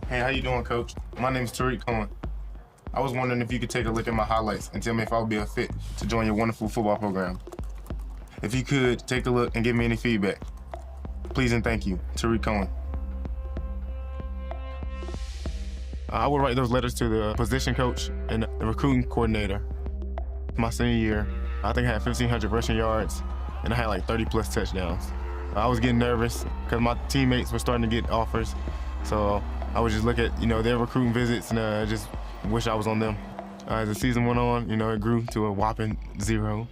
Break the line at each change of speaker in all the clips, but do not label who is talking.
Hey, how you doing, Coach? My name is Tarik Cohen. I was wondering if you could take a look at my highlights and tell me if I would be a fit to join your wonderful football program. If you could, take a look and give me any feedback. Please and thank you, Tarik Cohen. I would write those letters to the position coach and the recruiting coordinator. My senior year, I think I had 1,500 rushing yards, and I had like 30-plus touchdowns. I was getting nervous because my teammates were starting to get offers, so I would just look at their recruiting visits and just wish I was on them. As the season went on, it grew to a whopping 0.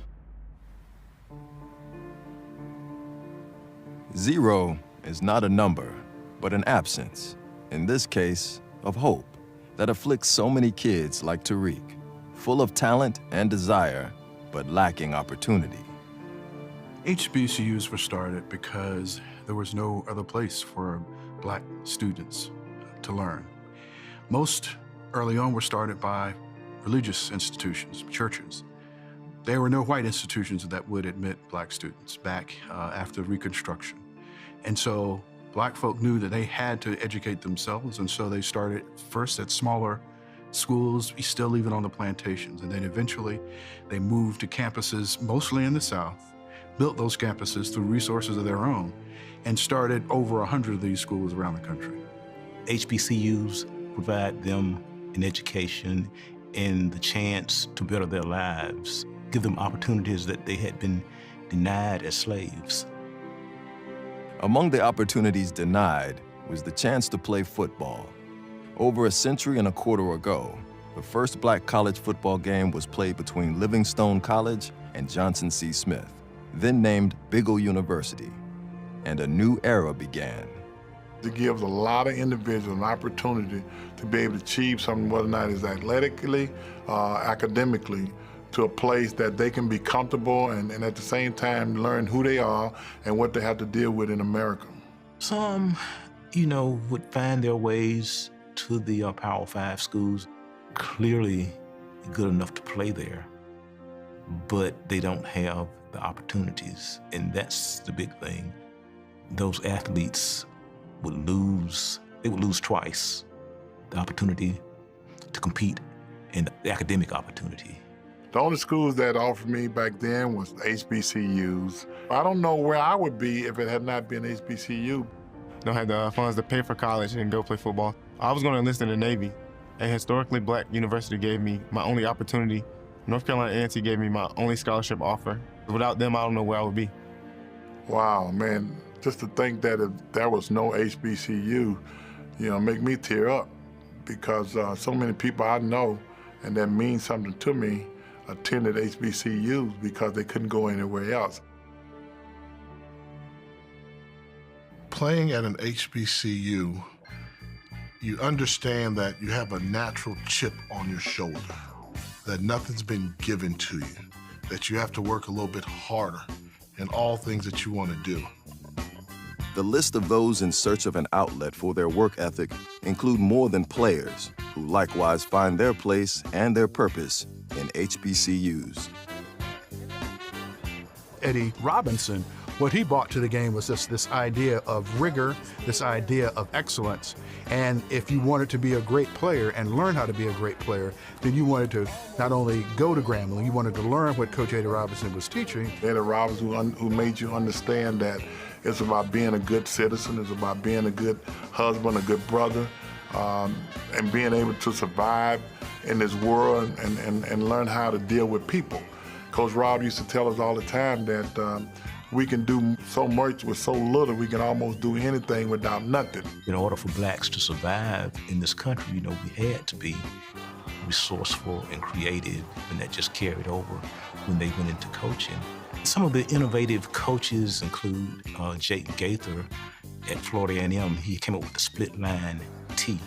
0 is not a number, but an absence, in this case, of hope, that afflicts so many kids like Tarik, full of talent and desire, but lacking opportunity.
HBCUs were started because there was no other place for Black students to learn. Most early on were started by religious institutions, churches. There were no white institutions that would admit Black students back after Reconstruction. And so Black folk knew that they had to educate themselves, and so they started first at smaller schools, still even on the plantations, and then eventually they moved to campuses, mostly in the South, built those campuses through resources of their own, and started over 100 of these schools around the country.
HBCUs provide them an education and the chance to better their lives, give them opportunities that they had been denied as slaves.
Among the opportunities denied was the chance to play football. Over a century and a quarter ago, the first Black college football game was played between Livingstone College and Johnson C. Smith, then named Bigelow University, and a new era began.
It gives a lot of individuals an opportunity to be able to achieve something, whether or not it's athletically, academically, to a place that they can be comfortable and at the same time learn who they are and what they have to deal with in America.
Some, would find their ways to the Power 5 schools, clearly good enough to play there, but they don't have the opportunities, and that's the big thing. Those athletes would lose, they would lose twice, the opportunity to compete and the academic opportunity.
The only schools that offered me back then was HBCUs. I don't know where I would be if it had not been HBCU.
Don't have the funds to pay for college and go play football. I was going to enlist in the Navy. A historically Black university gave me my only opportunity. North Carolina A&T gave me my only scholarship offer. Without them, I don't know where I would be.
Wow, man, just to think that if there was no HBCU, make me tear up, because so many people I know and that means something to me attended HBCUs because they couldn't go anywhere else.
Playing at an HBCU, you understand that you have a natural chip on your shoulder, that nothing's been given to you, that you have to work a little bit harder in all things that you want to do.
The list of those in search of an outlet for their work ethic include more than players who likewise find their place and their purpose in HBCUs.
Eddie Robinson, what he brought to the game was this idea of rigor, this idea of excellence. And if you wanted to be a great player and learn how to be a great player, then you wanted to not only go to Grambling, you wanted to learn what Coach Eddie Robinson was teaching.
Eddie Robinson who made you understand that it's about being a good citizen, it's about being a good husband, a good brother, and being able to survive in this world and learn how to deal with people. Coach Rob used to tell us all the time that we can do so much with so little, we can almost do anything without nothing.
In order for Blacks to survive in this country, we had to be resourceful and creative, and that just carried over when they went into coaching. Some of the innovative coaches include Jake Gaither at Florida A&M. He came up with the split line T.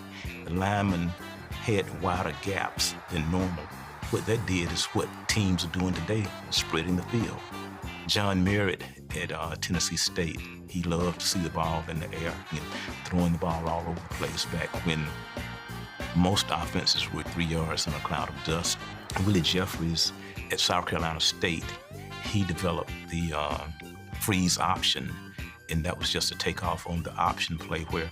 The linemen had wider gaps than normal. What that did is what teams are doing today, spreading the field. John Merritt at Tennessee State, he loved to see the ball in the air and throwing the ball all over the place back when most offenses were 3 yards in a cloud of dust. Willie Jeffries at South Carolina State, he developed the freeze option, and that was just a takeoff on the option play where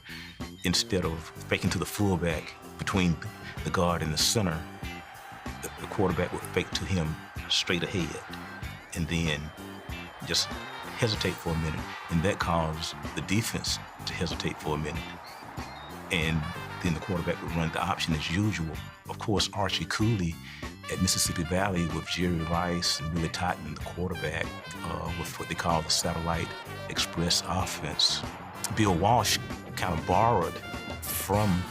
instead of faking to the fullback between the guard and the center, the quarterback would fake to him straight ahead and then just hesitate for a minute. And that caused the defense to hesitate for a minute. And then the quarterback would run the option as usual. Of course, Archie Cooley at Mississippi Valley with Jerry Rice and Willie Totten, the quarterback, with what they call the satellite express offense. Bill Walsh kind of borrowed from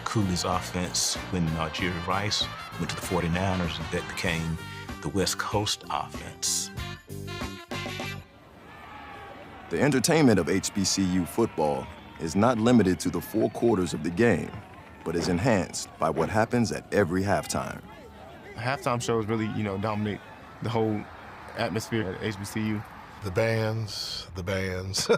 Cooley's offense when Jerry Rice went to the 49ers, and that became the West Coast offense.
The entertainment of HBCU football is not limited to the 4 quarters of the game, but is enhanced by what happens at every halftime.
Halftime shows really, dominate the whole atmosphere at HBCU.
The bands, the bands.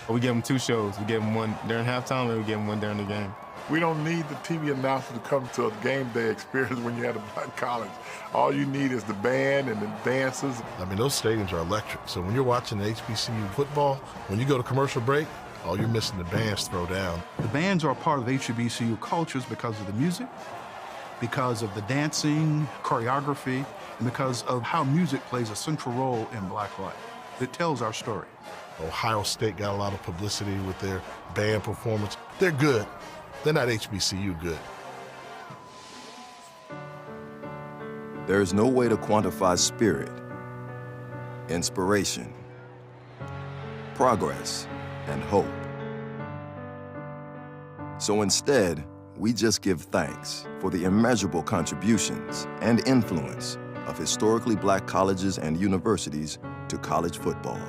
We give them 2 shows. We give them one during halftime and we give them one during the game.
We don't need the TV announcer to come to a game day experience when you're at a black college. All you need is the band and the dancers.
I mean, those stadiums are electric. So when you're watching HBCU football, when you go to commercial break, all you're missing the bands throw down.
The bands are a part of HBCU cultures because of the music, because of the dancing, choreography, and because of how music plays a central role in Black life. It tells our story.
Ohio State got a lot of publicity with their band performance. They're good. They're not HBCU good.
There is no way to quantify spirit, inspiration, progress, and hope. So instead, we just give thanks for the immeasurable contributions and influence of historically black colleges and universities to college football.